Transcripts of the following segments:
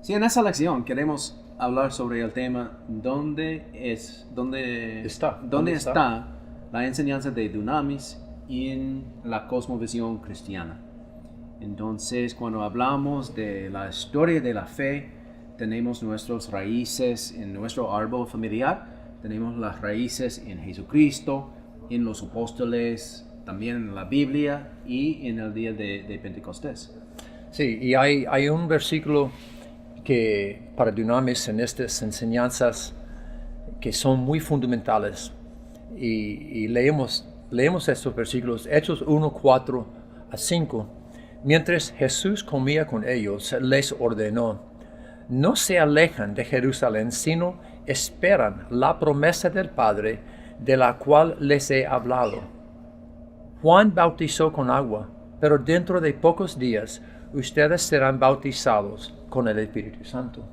Sí, en esta lección queremos hablar sobre el tema dónde está la enseñanza de Dunamis en la cosmovisión cristiana. Entonces, cuando hablamos de la historia de la fe, tenemos nuestras raíces en nuestro árbol familiar, tenemos las raíces en Jesucristo, en los apóstoles, también en la Biblia y en el día de Pentecostés. Sí, y hay un versículo que para Dunamis en estas enseñanzas que son muy fundamentales. Y leemos estos versículos, Hechos 1, 4 a 5. Mientras Jesús comía con ellos, les ordenó: no se alejan de Jerusalén, sino esperan la promesa del Padre, de la cual les he hablado. Juan bautizó con agua, pero dentro de pocos días ustedes serán bautizados con el Espíritu Santo.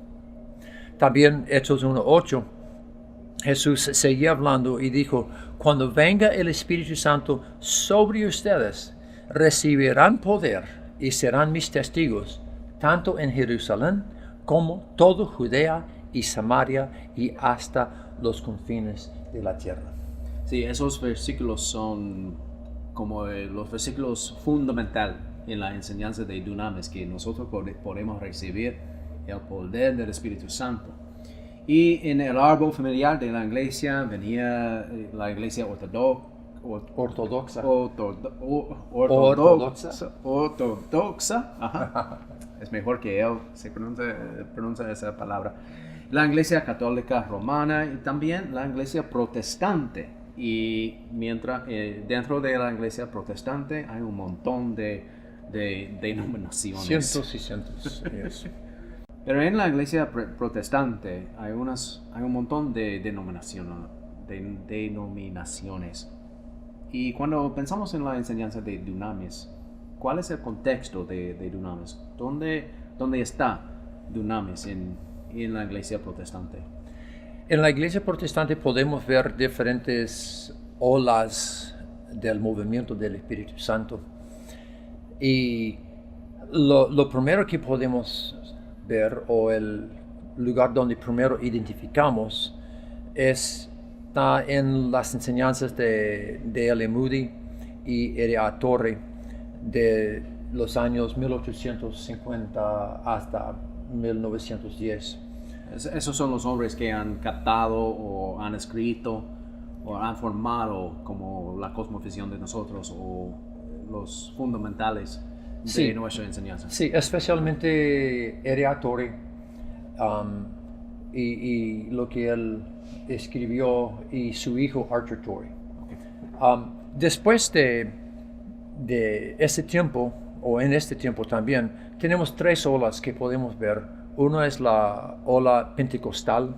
También Hechos 1:8, Jesús seguía hablando y dijo: cuando venga el Espíritu Santo sobre ustedes, recibirán poder y serán mis testigos, tanto en Jerusalén como toda Judea y Samaria y hasta los confines de la tierra. Sí, esos versículos son como los versículos fundamentales en la enseñanza de Dunamis, que nosotros podemos recibir el poder del Espíritu Santo. Y en el árbol familiar de la iglesia venía la iglesia ortodoxa. Ajá. Es mejor que él se pronuncia esa palabra. La iglesia católica romana y también la iglesia protestante. Y mientras dentro de la iglesia protestante hay un montón de denominaciones. Cientos y cientos. Yes. Pero en la iglesia protestante hay un montón de denominaciones. Y cuando pensamos en la enseñanza de Dunamis, ¿cuál es el contexto de Dunamis? ¿Dónde está Dunamis en la iglesia protestante? En la iglesia protestante podemos ver diferentes olas del movimiento del Espíritu Santo. Y lo primero que podemos ver, o el lugar donde primero identificamos, está en las enseñanzas de L. Moody y R.A. Torrey de los años 1850 hasta 1910. Esos son los hombres que han captado o han escrito o han formado como la cosmovisión de nosotros o los fundamentales de nuestra enseñanza. Sí, especialmente R.A. Torrey y lo que él escribió y su hijo Arthur Torrey. Después de ese tiempo, o en este tiempo también, tenemos tres olas que podemos ver. Una es la ola pentecostal,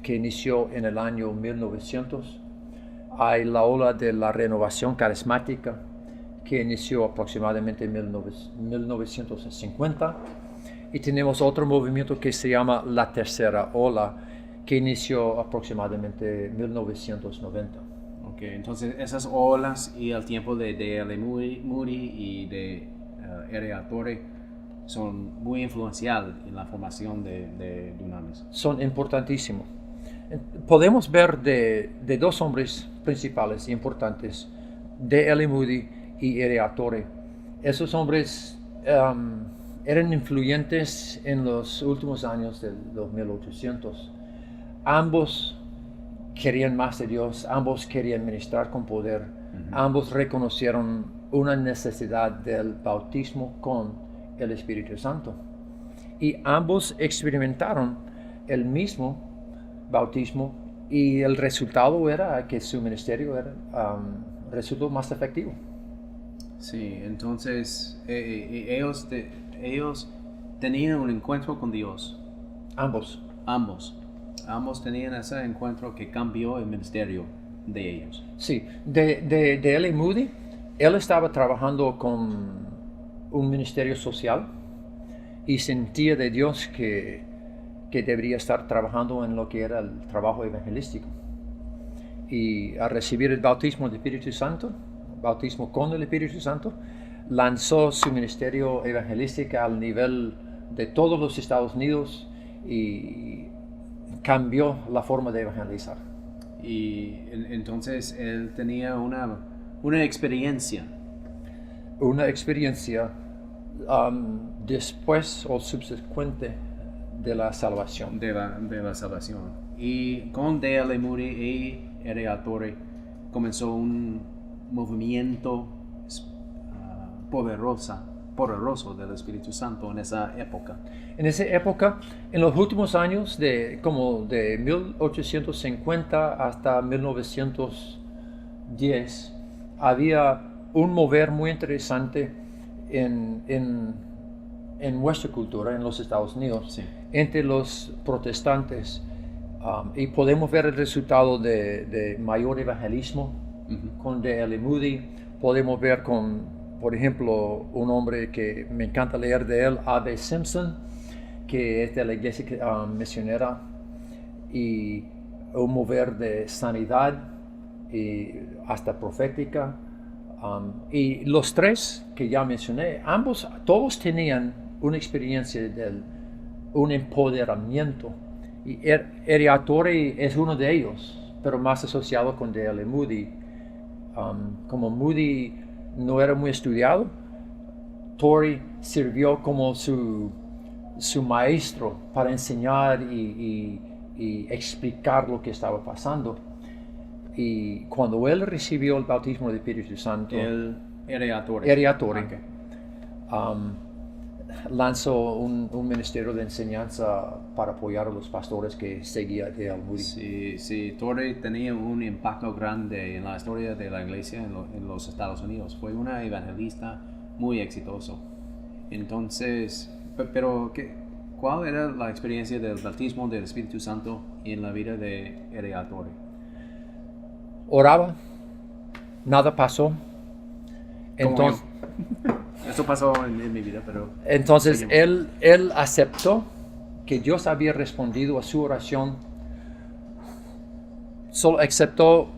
que inició en el año 1900. Hay la ola de la renovación carismática, que inició aproximadamente en 1950. Y tenemos otro movimiento que se llama la tercera ola, que inició aproximadamente en 1990. Ok, entonces esas olas y el tiempo de D.L. Moody y de R.A. Torrey son muy influenciales en la formación de Dunamis. Son importantísimos. Podemos ver de dos hombres principales importantes, D.L. Moody y R.A. Torrey. Esos hombres eran influyentes en los últimos años de los 1800. Ambos querían más de Dios, ambos querían ministrar con poder, ambos reconocieron una necesidad del bautismo con el Espíritu Santo. Y ambos experimentaron el mismo bautismo y el resultado era que su ministerio resultó más efectivo. Sí, entonces ellos tenían un encuentro con Dios. Ambos tenían ese encuentro que cambió el ministerio de ellos. Sí, de L. Moody, él estaba trabajando con un ministerio social y sentía de Dios que debería estar trabajando en lo que era el trabajo evangelístico. Y al recibir el bautismo del Espíritu Santo, bautismo con el Espíritu Santo, lanzó su ministerio evangelístico al nivel de todos los Estados Unidos y cambió la forma de evangelizar. Y entonces él tenía una experiencia. Una experiencia después o subsecuente de la salvación. De la salvación. Y con D.L. Moody y R.A. Torrey comenzó un movimiento poderoso del Espíritu Santo en esa época. En esa época, en los últimos años, como de 1850 hasta 1910, había un mover muy interesante en nuestra cultura, en los Estados Unidos, Sí. entre los protestantes. Y podemos ver el resultado de mayor evangelismo con D.L. Moody. Podemos ver por ejemplo, un hombre que me encanta leer de él, A.B. Simpson, que es de la iglesia misionera, y un mover de sanidad y hasta profética. Y los tres que ya mencioné, todos tenían una experiencia un empoderamiento. Y R.A. Torrey es uno de ellos, pero más asociado con D.L. Moody. Como Moody no era muy estudiado, Torrey sirvió como su maestro para enseñar y explicar lo que estaba pasando. Y cuando él recibió el bautismo del Espíritu Santo, R.A. Torrey. R.A. Torrey, Okay. lanzó un ministerio de enseñanza para apoyar a los pastores que seguía D.L. Moody. Sí, Torrey tenía un impacto grande en la historia de la iglesia en los Estados Unidos. Fue una evangelista muy exitoso. Entonces, pero ¿cuál era la experiencia del bautismo del Espíritu Santo en la vida de R.A. Torrey? Oraba, nada pasó. Entonces, Eso pasó en mi vida, pero... Entonces él aceptó que Dios había respondido a su oración. Solo aceptó,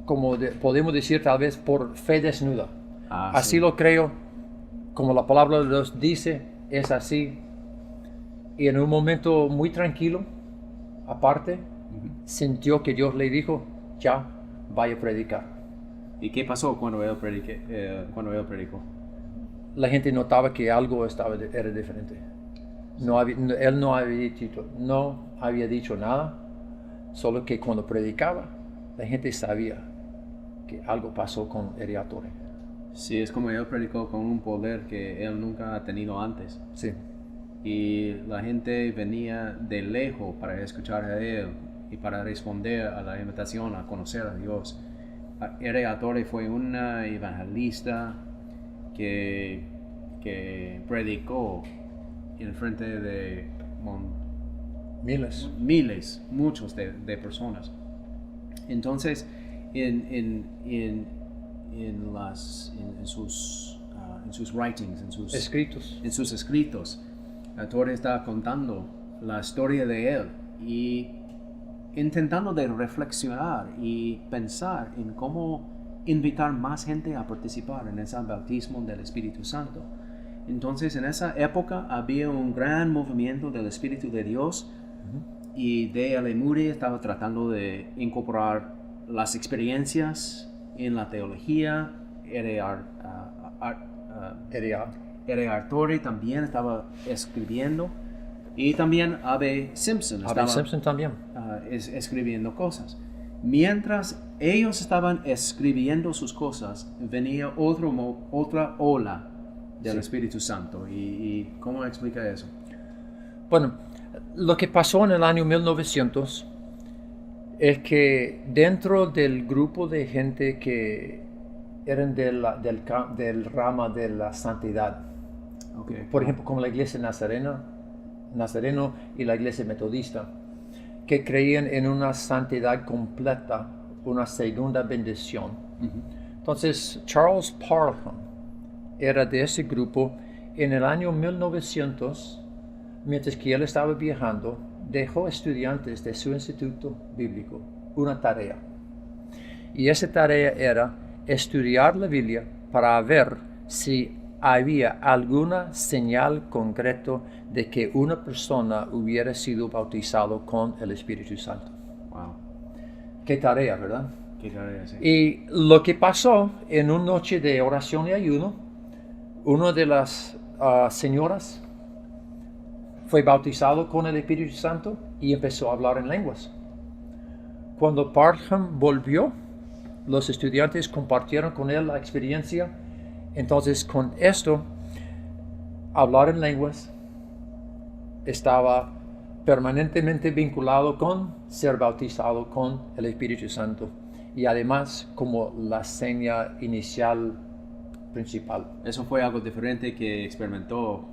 como podemos decir tal vez, por fe desnuda. Así sí. lo creo, como la palabra de Dios dice, es así. Y en un momento muy tranquilo, aparte, sintió que Dios le dijo, ya, vaya a predicar. ¿Y qué pasó cuando él predicó? La gente notaba que algo era diferente. Él no había dicho nada, solo que cuando predicaba, la gente sabía que algo pasó con R.A. Torrey. Sí, es como él predicó con un poder que él nunca ha tenido antes. Sí. Y la gente venía de lejos para escuchar a él y para responder a la invitación a conocer a Dios. R.A. Torrey fue una evangelista que predicó en frente de muchos de personas. Entonces, en sus writings, en sus escritos, Torrey está contando la historia de él y intentando de reflexionar y pensar en cómo invitar más gente a participar en ese bautismo del Espíritu Santo. Entonces, en esa época había un gran movimiento del Espíritu de Dios y D.L. Moody estaba tratando de incorporar las experiencias en la teología. R.A. Torrey también estaba escribiendo y también A.B. Simpson estaba también. escribiendo cosas. Mientras ellos estaban escribiendo sus cosas, venía otra ola del Espíritu Santo. ¿Y cómo explica eso? Bueno, lo que pasó en el año 1900 es que dentro del grupo de gente que eran del rama de la santidad, por ejemplo, como la iglesia nazareno y la iglesia metodista, que creían en una santidad completa, una segunda bendición. Entonces, Charles Parham era de ese grupo. En el año 1900, mientras que él estaba viajando, dejó estudiantes de su instituto bíblico una tarea. Y esa tarea era estudiar la Biblia para ver si había alguna señal concreta de que una persona hubiera sido bautizado con el Espíritu Santo. Wow. Qué tarea, ¿verdad? Qué tarea, sí. Y lo que pasó en una noche de oración y ayuno, una de las señoras fue bautizado con el Espíritu Santo y empezó a hablar en lenguas. Cuando Parham volvió, los estudiantes compartieron con él la experiencia. Entonces, con esto, hablar en lenguas estaba permanentemente vinculado con ser bautizado con el Espíritu Santo y además como la seña inicial principal. Eso fue algo diferente que experimentó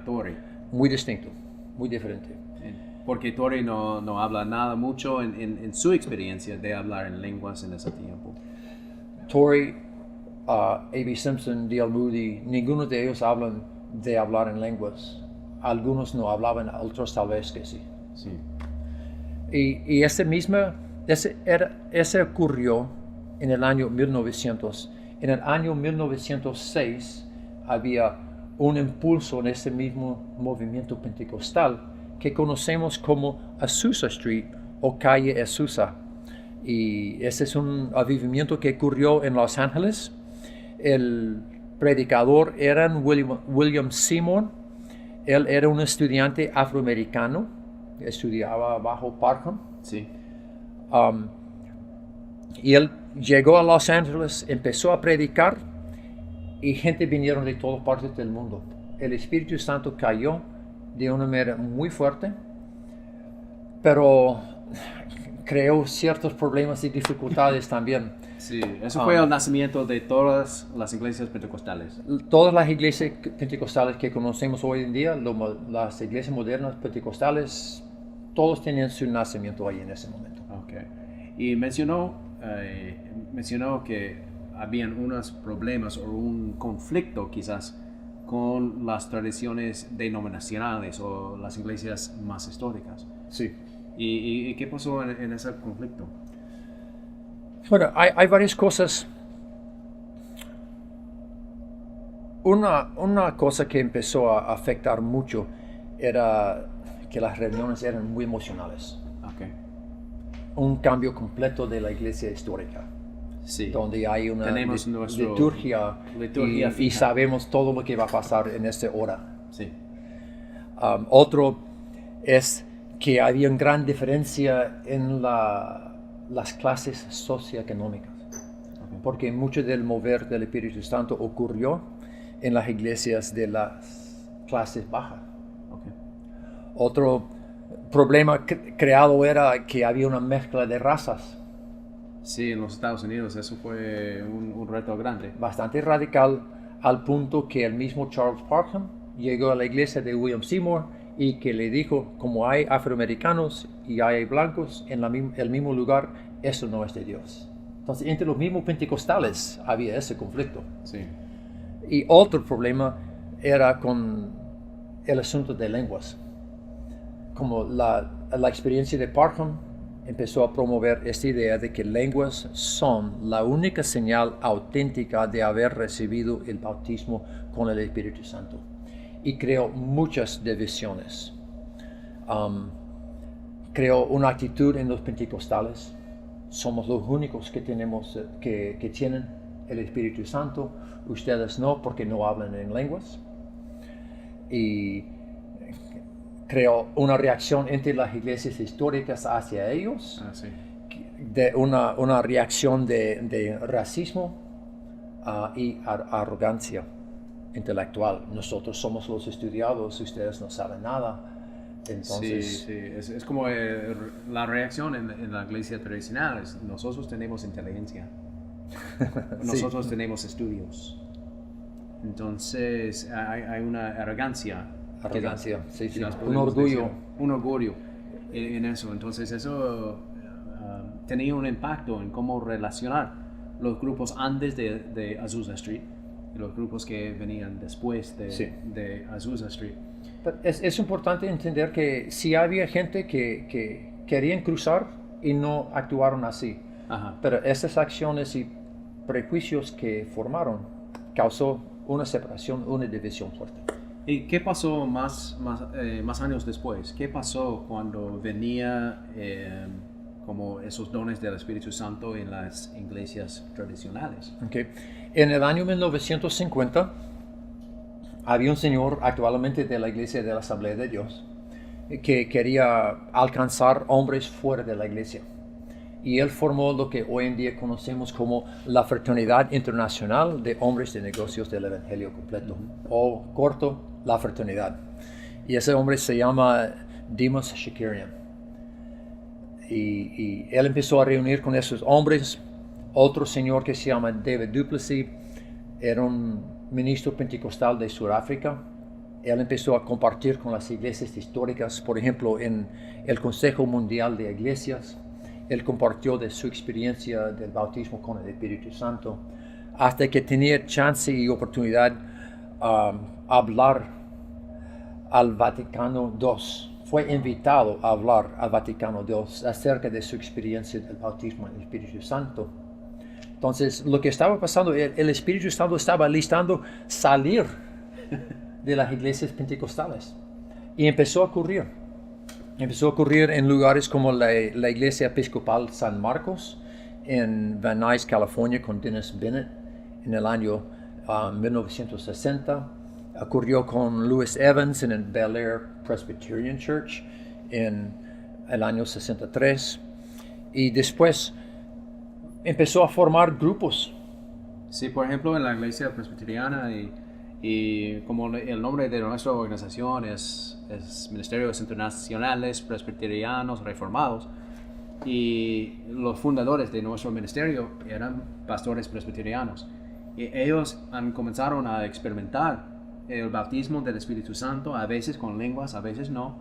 Tori. Muy distinto, muy diferente. Porque Tori no habla nada mucho en su experiencia de hablar en lenguas en ese tiempo. Tori, A.B. Simpson, D.L. Moody, ninguno de ellos hablan de hablar en lenguas. Algunos no hablaban, otros tal vez que sí. Sí. Y ese ocurrió en el año 1900. En el año 1906 había un impulso en ese mismo movimiento pentecostal que conocemos como Azusa Street o calle Azusa. Y ese es un avivamiento que ocurrió en Los Ángeles. El predicador era William Seymour. Él era un estudiante afroamericano, estudiaba bajo Parham. Sí. Y él llegó a Los Ángeles, empezó a predicar y gente vinieron de todas partes del mundo. El Espíritu Santo cayó de una manera muy fuerte, pero creó ciertos problemas y dificultades también. Sí, eso fue el nacimiento de todas las iglesias pentecostales. Todas las iglesias pentecostales que conocemos hoy en día, las iglesias modernas pentecostales, todos tenían su nacimiento ahí en ese momento. Okay. Y mencionó que habían unos problemas o un conflicto quizás con las tradiciones denominacionales o las iglesias más históricas. Sí. ¿Y qué pasó en ese conflicto? Bueno, hay varias cosas. Una cosa que empezó a afectar mucho era que las reuniones eran muy emocionales. Okay. Un cambio completo de la iglesia histórica. Sí. Donde hay una liturgia y fija. sabemos todo lo que va a pasar en esta hora. Sí. Otro es que había una gran diferencia en las clases socioeconómicas, Okay. porque mucho del mover del Espíritu Santo ocurrió en las iglesias de las clases bajas. Okay. Otro problema creado era que había una mezcla de razas. Sí, en los Estados Unidos eso fue un reto grande. Bastante radical, al punto que el mismo Charles Parham llegó a la iglesia de William Seymour y que le dijo, como hay afroamericanos y hay blancos en el mismo lugar, eso no es de Dios. Entonces, entre los mismos pentecostales había ese conflicto. Sí. Y otro problema era con el asunto de lenguas. Como la experiencia de Parham empezó a promover esta idea de que lenguas son la única señal auténtica de haber recibido el bautismo con el Espíritu Santo. Y creó muchas divisiones. Creó una actitud en los pentecostales. Somos los únicos que tenemos que tienen el Espíritu Santo. Ustedes no, porque no hablan en lenguas. Y creó una reacción entre las iglesias históricas hacia ellos. Sí. De una reacción de racismo y arrogancia intelectual. Nosotros somos los estudiados, ustedes no saben nada. Entonces, sí. Es como la reacción en la iglesia tradicional. Nosotros tenemos inteligencia. Nosotros tenemos estudios. Entonces hay una arrogancia. Sí. Un orgullo en eso. Entonces eso tenía un impacto en cómo relacionar los grupos antes de Azusa Street y los grupos que venían después de Azusa Street. Es importante entender que sí había gente que querían cruzar y no actuaron así. Ajá. Pero esas acciones y prejuicios que formaron causó una separación, una división fuerte. ¿Y qué pasó más años después? ¿Qué pasó cuando venía como esos dones del Espíritu Santo en las iglesias tradicionales? Okay. En el año 1950 había un señor actualmente de la iglesia de la Asamblea de Dios que quería alcanzar hombres fuera de la iglesia. Y él formó lo que hoy en día conocemos como la Fraternidad Internacional de Hombres de Negocios del Evangelio Completo, o corto, la Fraternidad. Y ese hombre se llama Demos Shakarian. Y él empezó a reunir con esos hombres. Otro señor que se llama David Duplessis era un ministro pentecostal de Sudáfrica. Él empezó a compartir con las iglesias históricas, por ejemplo, en el Consejo Mundial de Iglesias. Él compartió de su experiencia del bautismo con el Espíritu Santo, hasta que tenía chance y oportunidad hablar al Vaticano II. Fue invitado a hablar al Vaticano II acerca de su experiencia del bautismo en el Espíritu Santo. Entonces, lo que estaba pasando, el Espíritu Santo estaba listando salir de las iglesias pentecostales. Y empezó a ocurrir. Empezó a ocurrir en lugares como la Iglesia Episcopal San Marcos, en Van Nuys, California, con Dennis Bennett, en el año 1960. Ocurrió con Louis Evans en el Bel Air Presbyterian Church en el año 63. Y después empezó a formar grupos. Sí, por ejemplo, en la iglesia presbiteriana y como el nombre de nuestra organización es Ministerios Internacionales Presbiterianos Reformados, y los fundadores de nuestro ministerio eran pastores presbiterianos, y ellos comenzaron a experimentar el bautismo del Espíritu Santo, a veces con lenguas, a veces no,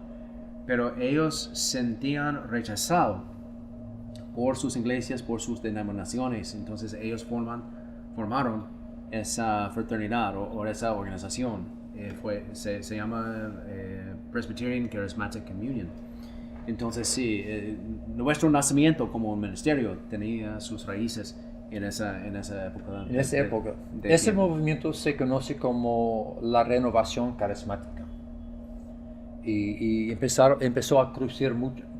pero ellos sentían rechazado por sus iglesias, por sus denominaciones. Entonces ellos formaron esa fraternidad o esa organización. Se llama Presbyterian Charismatic Communion. Entonces sí, nuestro nacimiento como ministerio tenía sus raíces en esa época. En esa época. Ese movimiento se conoce como la renovación carismática. Y empezó a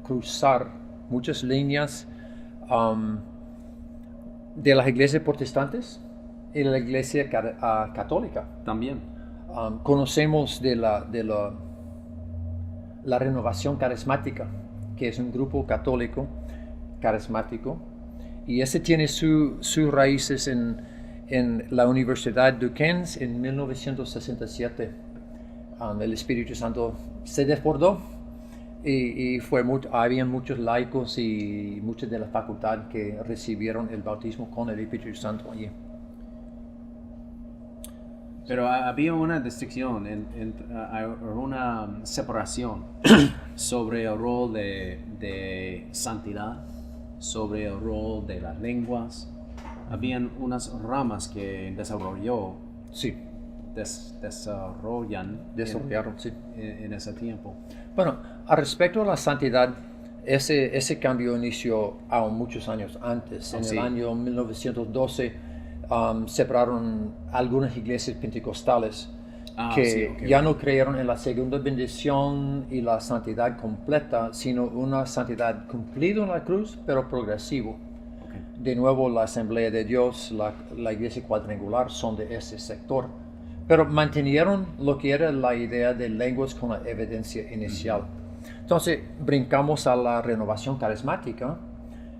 cruzar muchas líneas de las iglesias protestantes y de la iglesia católica. También. Conocemos de la renovación carismática, que es un grupo católico carismático, y ese tiene sus raíces en la Universidad Duquesne en 1967. El Espíritu Santo se desbordó y había muchos laicos y muchas de la facultad que recibieron el bautismo con el Espíritu Santo allí. Pero había una distinción, una separación sobre el rol de santidad, sobre el rol de las lenguas. Habían unas ramas que desarrolló. Sí. Desarrollaron, sí. En ese tiempo. Bueno, al respecto a la santidad, ese cambio inició aún muchos años antes. En el año 1912 separaron algunas iglesias pentecostales que ya no creyeron en la segunda bendición y la santidad completa, sino una santidad cumplida en la cruz, pero progresivo. De nuevo, la Asamblea de Dios, la iglesia cuadrangular son de ese sector, pero mantenieron lo que era la idea de lenguas con la evidencia inicial. Entonces, brincamos a la renovación carismática.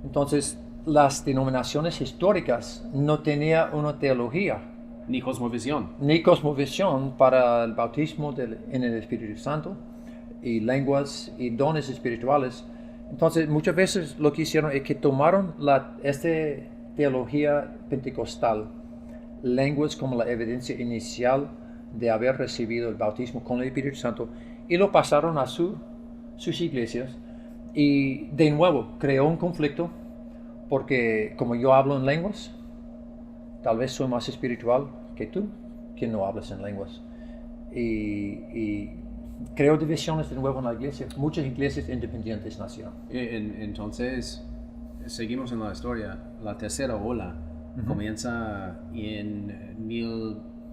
Entonces, las denominaciones históricas no tenían una teología. Ni cosmovisión. Ni cosmovisión para el bautismo en el Espíritu Santo, y lenguas y dones espirituales. Entonces, muchas veces lo que hicieron es que tomaron esta teología pentecostal, lenguas como la evidencia inicial de haber recibido el bautismo con el Espíritu Santo, y lo pasaron a sus iglesias, y de nuevo creó un conflicto, porque como yo hablo en lenguas, tal vez soy más espiritual que tú, que no hablas en lenguas. Y creó divisiones de nuevo en la iglesia. Muchas iglesias independientes nacieron. Entonces, seguimos en la historia. La tercera ola Comienza en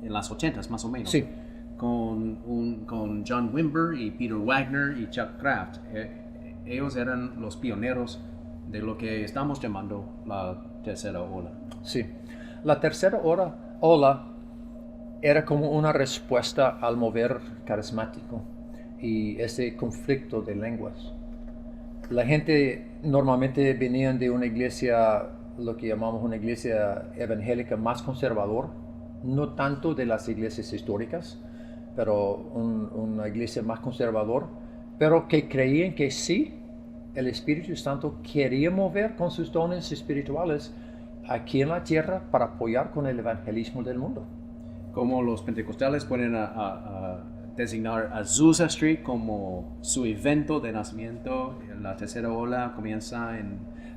las 80s más o menos. Sí. Con John Wimber y Peter Wagner y Chuck Kraft. Ellos eran los pioneros de lo que estamos llamando la tercera ola. Sí. La tercera ola era como una respuesta al mover carismático y ese conflicto de lenguas. La gente normalmente venía de una iglesia, lo que llamamos una iglesia evangélica más conservador, no tanto de las iglesias históricas, pero una iglesia más conservador, pero que creían que sí, el Espíritu Santo quería mover con sus dones espirituales aquí en la tierra para apoyar con el evangelismo del mundo. Como los pentecostales pueden designar Azusa Street como su evento de nacimiento, la tercera ola comienza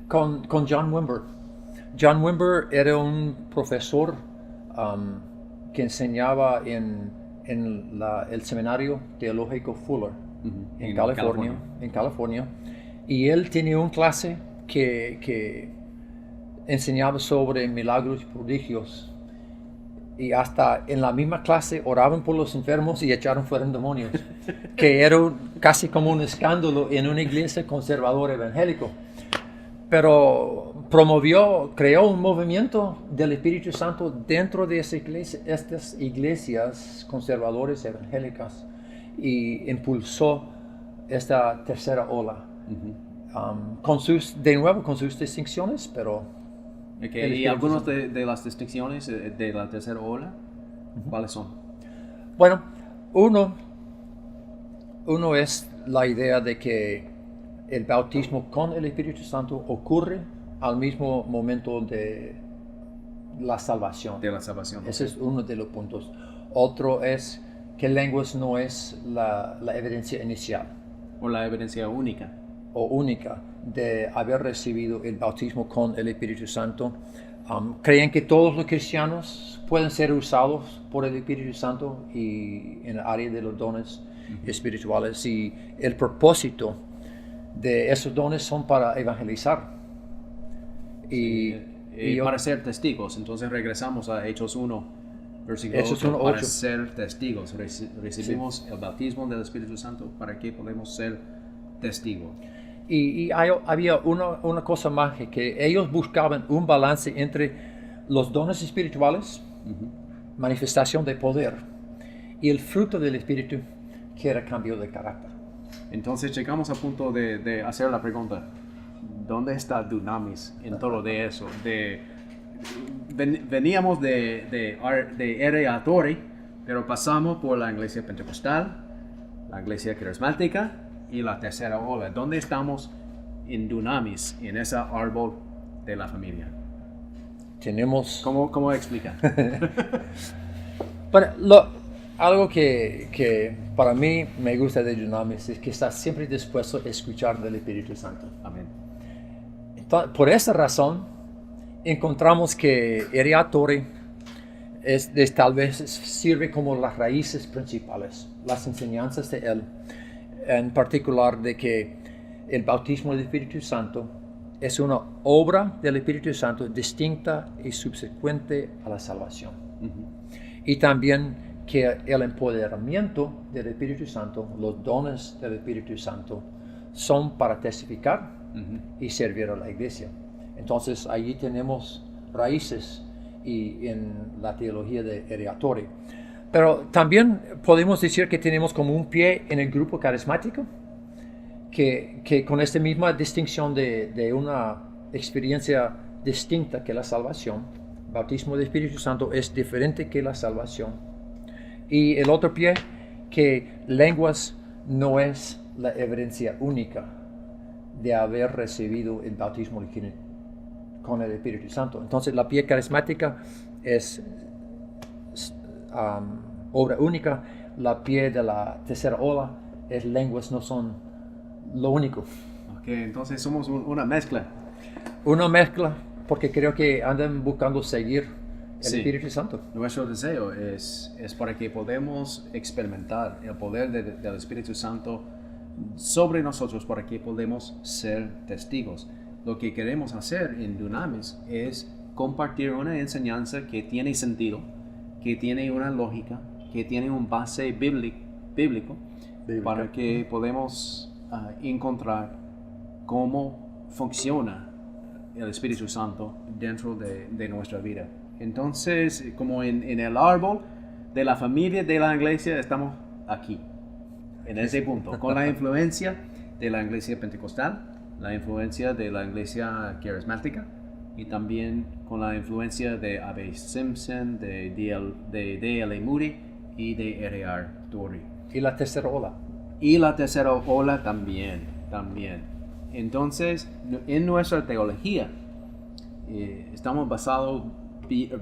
con John Wimber. John Wimber era un profesor que enseñaba en el seminario teológico Fuller en California. Y él tenía una clase que enseñaba sobre milagros y prodigios. Y hasta en la misma clase oraban por los enfermos y echaron fuera demonios. Que era casi como un escándalo en una iglesia conservadora evangélica. Pero creó un movimiento del Espíritu Santo dentro de estas iglesias conservadoras evangélicas y impulsó esta tercera ola. Con sus distinciones, pero... Okay. ¿Y algunas de las distinciones de la tercera ola? ¿Cuáles son? Bueno, uno es la idea de que el bautismo con el Espíritu Santo ocurre al mismo momento de la salvación. De la salvación. Ese es uno de los puntos. Otro es que lenguas no es la evidencia inicial. O la evidencia única. O única de haber recibido el bautismo con el Espíritu Santo. Creen que todos los cristianos pueden ser usados por el Espíritu Santo y en el área de los dones espirituales, y el propósito de esos dones son para evangelizar y para ser testigos. Entonces regresamos a Hechos 1, versículo 8, para ser testigos. Recibimos el bautismo del Espíritu Santo para que podamos ser testigos. Y había una cosa más, que ellos buscaban un balance entre los dones espirituales, manifestación de poder, y el fruto del Espíritu, que era cambio de carácter. Entonces llegamos a punto de hacer la pregunta, ¿dónde está Dunamis en todo de eso? Veníamos de Ereatori, pero pasamos por la iglesia pentecostal, la iglesia carismática y la tercera ola. ¿Dónde estamos en Dunamis, en ese árbol de la familia? Tenemos... ¿Cómo explica? Bueno, algo que para mí me gusta de Dunamis es que está siempre dispuesto a escuchar del Espíritu Santo. Amén. Entonces, por esa razón, encontramos que Ereatori tal vez sirve como las raíces principales, las enseñanzas de él, en particular de que el bautismo del Espíritu Santo es una obra del Espíritu Santo distinta y subsecuente a la salvación. Y también que el empoderamiento del Espíritu Santo, los dones del Espíritu Santo, son para testificar y servir a la iglesia. Entonces allí tenemos raíces y en la teología de Ereatori. Pero también podemos decir que tenemos como un pie en el grupo carismático, que con esta misma distinción de una experiencia distinta que la salvación, el bautismo del Espíritu Santo es diferente que la salvación. Y el otro pie, que lenguas no es la evidencia única de haber recibido el bautismo con el Espíritu Santo. Entonces la pie carismática es obra única. La pie de la tercera ola es lenguas no son lo único. Ok, entonces somos una mezcla. Una mezcla, porque creo que andan buscando seguir el Espíritu Santo. Nuestro deseo es para que podamos experimentar el poder del Espíritu Santo sobre nosotros, para que podamos ser testigos. Lo que queremos hacer en Dunamis es compartir una enseñanza que tiene sentido, que tiene una lógica, que tiene un base bíblico, para que podamos encontrar cómo funciona el Espíritu Santo dentro de nuestra vida. Entonces, como en el árbol de la familia de la iglesia, estamos aquí, en ese punto, con la influencia de la iglesia pentecostal, la influencia de la iglesia carismática y también con la influencia de A.B. Simpson, de D.L. Moody y de R.R. Torrey. Y la tercera ola. Y la tercera ola también. Entonces, en nuestra teología, estamos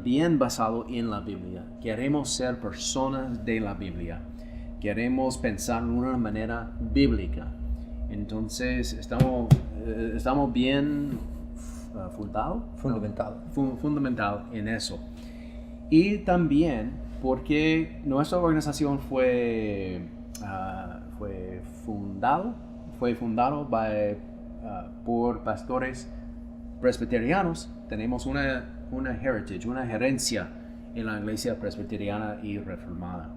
bien basados en la Biblia. Queremos ser personas de la Biblia. Queremos pensar de una manera bíblica. Entonces, estamos bien fundamentado en eso. Y también porque nuestra organización fue fundado por pastores presbiterianos. Tenemos una heritage, una herencia en la iglesia presbiteriana y reformada.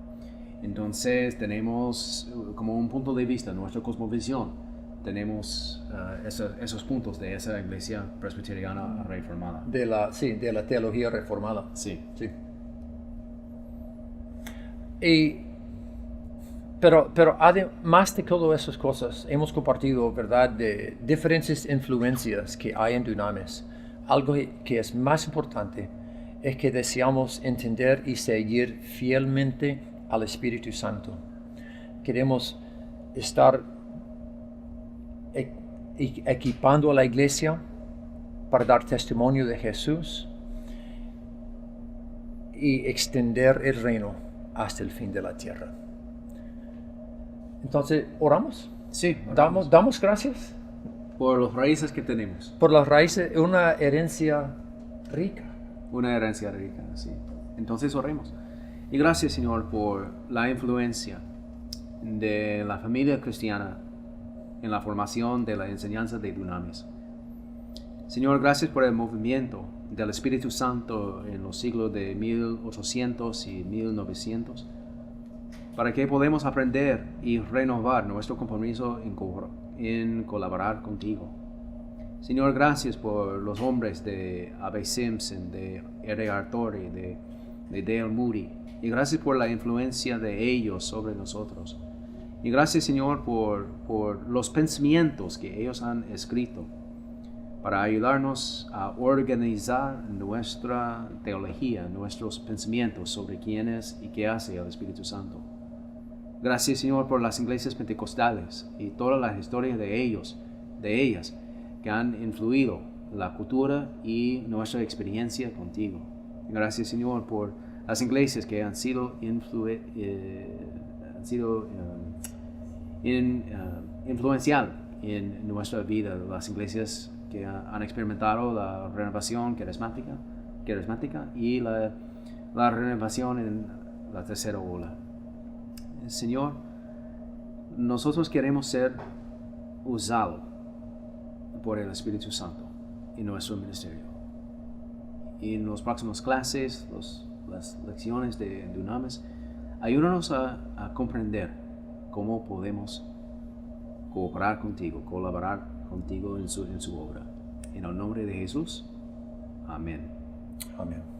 Entonces tenemos como un punto de vista, nuestra cosmovisión, tenemos esos puntos de esa iglesia presbiteriana reformada. De la teología reformada. Sí. Pero además de todas esas cosas, hemos compartido, ¿verdad?, de diferentes influencias que hay en Dunamis. Algo que es más importante es que deseamos entender y seguir fielmente al Espíritu Santo. Queremos estar equipando a la iglesia para dar testimonio de Jesús y extender el reino hasta el fin de la tierra. Entonces, ¿oramos? Sí. Damos gracias por las raíces que tenemos. Por las raíces, una herencia rica. Una herencia rica, sí. Entonces oremos. Y gracias, Señor, por la influencia de la familia cristiana en la formación de la enseñanza de Dunamis. Señor, gracias por el movimiento del Espíritu Santo en los siglos de 1800 y 1900, para que podamos aprender y renovar nuestro compromiso en colaborar contigo. Señor, gracias por los hombres de A.B. Simpson, de R.R. Torrey, de D.L. Moody, y gracias por la influencia de ellos sobre nosotros. Y gracias, Señor, por los pensamientos que ellos han escrito para ayudarnos a organizar nuestra teología, nuestros pensamientos sobre quién es y qué hace el Espíritu Santo. Gracias, Señor, por las iglesias pentecostales y todas las historias de ellas que han influido la cultura y nuestra experiencia contigo. Gracias, Señor, por las iglesias que han sido influencial en nuestra vida, las iglesias que han experimentado la renovación carismática y la renovación en la tercera ola. Señor, nosotros queremos ser usados por el Espíritu Santo en nuestro ministerio. Y en las próximas clases, las lecciones de Dunamis, ayúdanos a comprender cómo podemos colaborar contigo en su obra. En el nombre de Jesús. Amén. Amén.